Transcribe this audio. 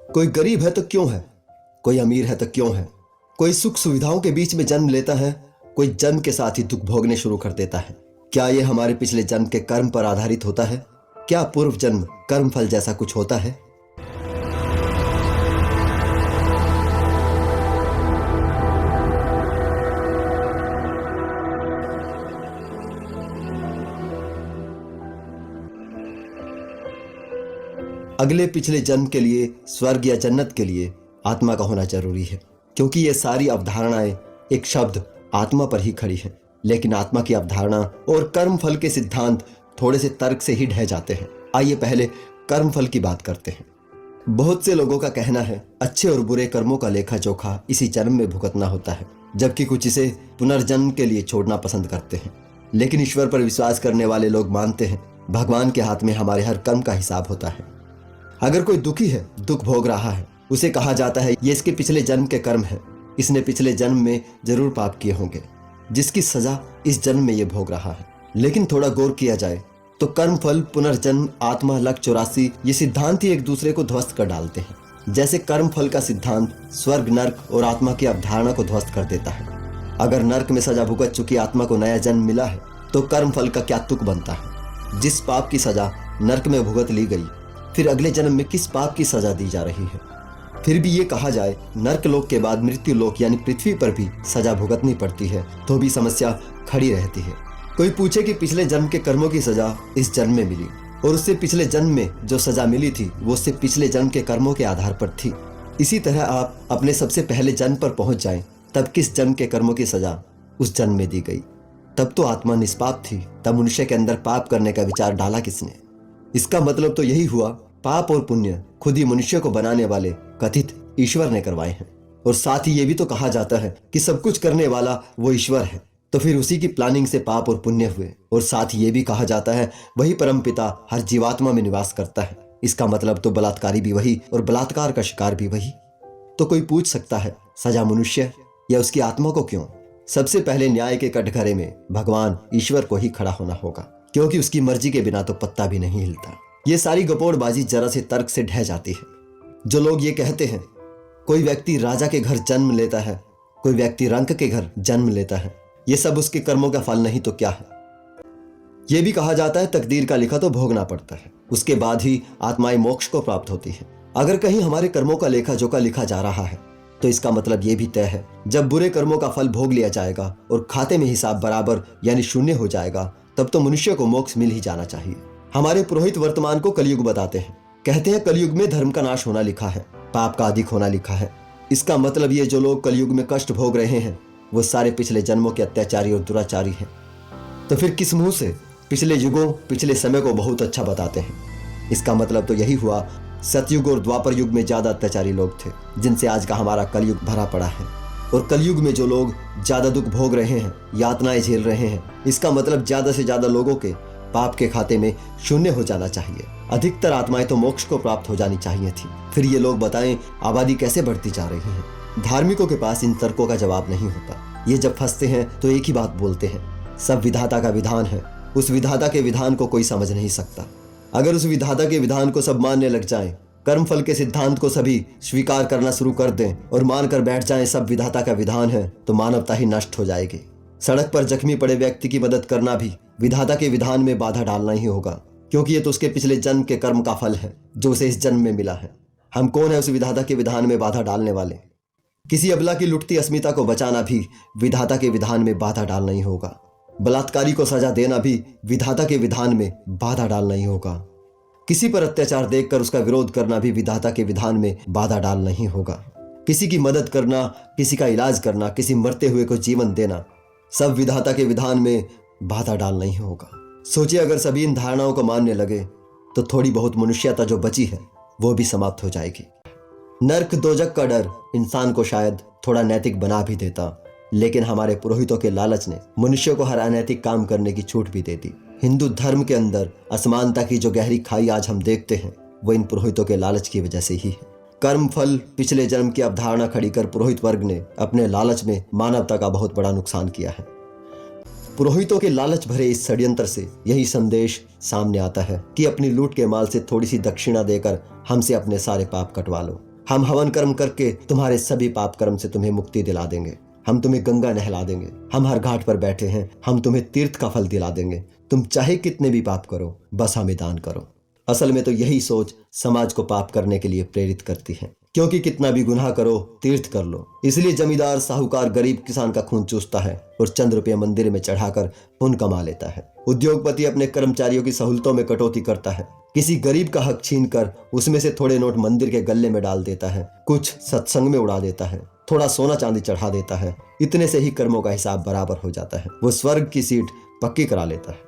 कोई गरीब है तो क्यों है, कोई अमीर है तो क्यों है, कोई सुख सुविधाओं के बीच में जन्म लेता है, कोई जन्म के साथ ही दुख भोगने शुरू कर देता है। क्या ये हमारे पिछले जन्म के कर्म पर आधारित होता है? क्या पूर्व जन्म कर्म फल जैसा कुछ होता है? अगले पिछले जन्म के लिए स्वर्ग या जन्नत के लिए आत्मा का होना जरूरी है, क्योंकि ये सारी अवधारणाएं एक शब्द आत्मा पर ही खड़ी हैं। लेकिन आत्मा की अवधारणा और कर्म फल के सिद्धांत थोड़े से तर्क से ही ढह जाते हैं। आइए पहले कर्म फल की बात करते हैं। बहुत से लोगों का कहना है अच्छे और बुरे कर्मों का लेखा जोखा इसी जन्म में भुगतना होता है, जबकि कुछ इसे पुनर्जन्म के लिए छोड़ना पसंद करते हैं। लेकिन ईश्वर पर विश्वास करने वाले लोग मानते हैं भगवान के हाथ में हमारे हर कर्म का हिसाब होता है। अगर कोई दुखी है, दुख भोग रहा है, उसे कहा जाता है ये इसके पिछले जन्म के कर्म है, इसने पिछले जन्म में जरूर पाप किए होंगे, जिसकी सजा इस जन्म में ये भोग रहा है। लेकिन थोड़ा गौर किया जाए तो कर्म फल, पुनर्जन्म, आत्मा, लक 84 ये सिद्धांत ही एक दूसरे को ध्वस्त कर डालते हैं। जैसे कर्म फल का सिद्धांत स्वर्ग, नर्क और आत्मा की अवधारणा को ध्वस्त कर देता है। अगर नर्क में सजा भुगत चुकी आत्मा को नया जन्म मिला है तो कर्म फल का क्या तुक बनता है? जिस पाप की सजा नर्क में भुगत ली गई, फिर अगले जन्म में किस पाप की सजा दी जा रही है? फिर भी ये कहा जाए नर्क लोक के बाद मृत्यु लोक यानी पृथ्वी पर भी सजा भुगतनी पड़ती है, तो भी समस्या खड़ी रहती है। कोई पूछे कि पिछले जन्म के कर्मों की सजा इस जन्म में मिली और उससे पिछले जन्म में जो सजा मिली थी वो उससे पिछले जन्म के कर्मों के आधार पर थी। इसी तरह आप अपने सबसे पहले जन्म पर पहुंच जाएं, तब किस जन्म के कर्मों की सजा उस जन्म में दी गई? तब तो आत्मा निष्पाप थी, तब मनुष्य के अंदर पाप करने का विचार डाला किसने? इसका मतलब तो यही हुआ पाप और पुण्य खुद ही मनुष्य को बनाने वाले कथित ईश्वर ने करवाए हैं। और साथ ही ये भी तो कहा जाता है कि सब कुछ करने वाला वो ईश्वर है, तो फिर उसी की प्लानिंग से पाप और पुण्य हुए। और साथ ही ये भी कहा जाता है वही परम पिता हर जीवात्मा में निवास करता है। इसका मतलब तो बलात्कारी भी वही और बलात्कार का शिकार भी वही। तो कोई पूछ सकता है सजा मनुष्य या उसकी आत्मा को क्यों? सबसे पहले न्याय के कटघरे में भगवान ईश्वर को ही खड़ा होना होगा, क्योंकि उसकी मर्जी के बिना तो पत्ता भी नहीं हिलता। ये सारी गपोड़बाजी जरा से तर्क से ढह जाती है। जो लोग ये कहते हैं कोई व्यक्ति राजा के घर जन्म लेता है, कोई व्यक्ति रंक के घर जन्म लेता है, ये सब उसके कर्मों का फल नहीं तो क्या है? ये भी कहा जाता है तकदीर का लिखा तो भोगना पड़ता है, उसके बाद ही आत्माएं मोक्ष को प्राप्त होती है। अगर कहीं हमारे कर्मों का लेखा जोखा लिखा जा रहा है तो इसका मतलब ये भी तय है जब बुरे कर्मों का फल भोग लिया जाएगा और खाते में हिसाब बराबर यानी शून्य हो जाएगा, तब तो मनुष्य को मोक्ष मिल ही जाना चाहिए। हमारे पुरोहित वर्तमान को कलयुग बताते हैं, कहते हैं कलयुग में धर्म का नाश होना लिखा है, पाप का अधिक होना लिखा है। इसका मतलब ये जो लोग कलयुग में कष्ट भोग रहे हैं वो सारे पिछले जन्मों के अत्याचारी और दुराचारी हैं। तो फिर किस मुंह से पिछले युगों, पिछले समय को बहुत अच्छा बताते हैं? इसका मतलब तो यही हुआ सतयुग और द्वापर युग में ज्यादा अत्याचारी लोग थे, जिनसे आज का हमारा कलयुग भरा पड़ा है। और कलयुग में जो लोग ज्यादा दुख भोग रहे हैं, यातनाएं झेल रहे हैं, इसका मतलब ज्यादा से ज्यादा लोगों के पाप के खाते में शून्य हो जाना चाहिए। अधिकतर आत्माएं तो मोक्ष को प्राप्त हो जानी चाहिए थी। फिर ये लोग बताएं आबादी कैसे बढ़ती जा रही है? धार्मिकों के पास इन तर्कों का जवाब नहीं होता। ये जब फंसते हैं तो एक ही बात बोलते हैं, सब विधाता का विधान है, उस विधाता के विधान को कोई समझ नहीं सकता। अगर उस विधाता के विधान को सब मानने लग जाएं, कर्म फल के सिद्धांत को सभी स्वीकार करना शुरू कर दें और मानकर बैठ जाएं सब विधाता का विधान है, तो मानवता ही नष्ट हो जाएगी। सड़क पर जख्मी पड़े व्यक्ति की मदद करना भी विधाता के विधान में बाधा डालना ही होगा, क्योंकि ये तो उसके पिछले जन्म के कर्म का फल है जो उसे इस जन्म में मिला है। हम कौन है उस विधाता के विधान में बाधा डालने वाले? किसी अबला की लुटती अस्मिता को बचाना भी विधाता के विधान में बाधा डालना ही होगा। बलात्कारी को सजा देना भी विधाता के विधान में बाधा डालना ही होगा। किसी पर अत्याचार देखकर उसका विरोध करना भी विधाता के विधान में बाधा डालना ही होगा। किसी की मदद करना, किसी का इलाज करना, किसी मरते हुए को जीवन देना, सब विधाता के विधान में बाधा डालना ही होगा। सोचिए अगर सभी इन धारणाओं को मानने लगे तो थोड़ी बहुत मनुष्यता जो बची है वो भी समाप्त हो जाएगी। नर्क दोजक का डर इंसान को शायद थोड़ा नैतिक बना भी देता, लेकिन हमारे पुरोहितों के लालच ने मनुष्य को हर अनैतिक काम करने की छूट भी दे दी। हिंदू धर्म के अंदर असमानता की जो गहरी खाई आज हम देखते हैं वो इन पुरोहितों के लालच की वजह से ही है। कर्म फल पिछले जन्म की अवधारणा खड़ी कर पुरोहित वर्ग ने अपने लालच में मानवता का बहुत बड़ा नुकसान किया है। पुरोहितों के लालच भरे इस षड्यंत्र से यही संदेश सामने आता है कि अपनी लूट के माल से थोड़ी सी दक्षिणा देकर हमसे अपने सारे पाप कटवा लो। हम हवन कर्म करके तुम्हारे सभी पाप कर्म से तुम्हें मुक्ति दिला देंगे। हम तुम्हें गंगा नहला देंगे। हम हर घाट पर बैठे हैं, हम तुम्हें तीर्थ का फल दिला देंगे। तुम चाहे कितने भी पाप करो, बस हमें दान करो। असल में तो यही सोच समाज को पाप करने के लिए प्रेरित करती है, क्योंकि कितना भी गुनाह करो, तीर्थ कर लो। इसलिए जमींदार, साहूकार गरीब किसान का खून चूसता है और चंद रुपये मंदिर में चढ़ाकर पुण्य कमा लेता है। उद्योगपति अपने कर्मचारियों की सहूलतों में कटौती करता है, किसी गरीब का हक छीनकर उसमें से थोड़े नोट मंदिर के गल्ले में डाल देता है, कुछ सत्संग में उड़ा देता है, थोड़ा सोना चांदी चढ़ा देता है। इतने से ही कर्मों का हिसाब बराबर हो जाता है। वो स्वर्ग की सीट पक्की करा लेता है।